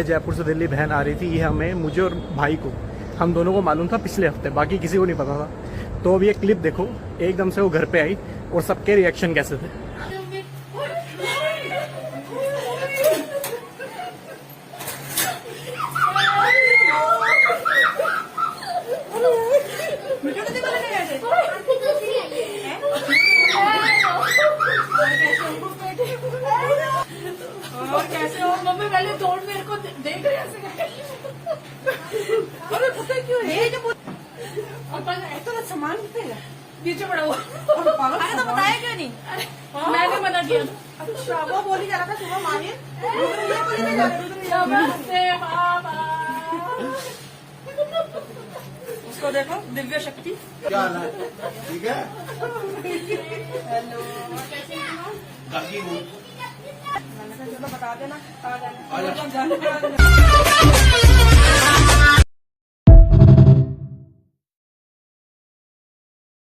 जयपुर से दिल्ली बहन आ रही थी, ये हमें, मुझे और भाई को, हम दोनों को मालूम था पिछले हफ्ते, बाकी किसी को नहीं पता था। तो अब ये क्लिप देखो, एकदम से वो घर पे आई और सबके रिएक्शन कैसे थे। और कैसे हो मम्मी? पहले तोड़ मेरे को देख रहे ऐसे। अरे पता क्यों है ये जो ऐसा सामान नीचे पड़ा हुआ। अरे तो बताया क्यों नहीं? मैंने मना किया। अच्छा वो बोली जा रहा था सुबह मानिए उसको देखो दिव्य शक्ति। क्या हाल है? ठीक है। हेलो कैसे हो? चलो बता देना। आ जाना।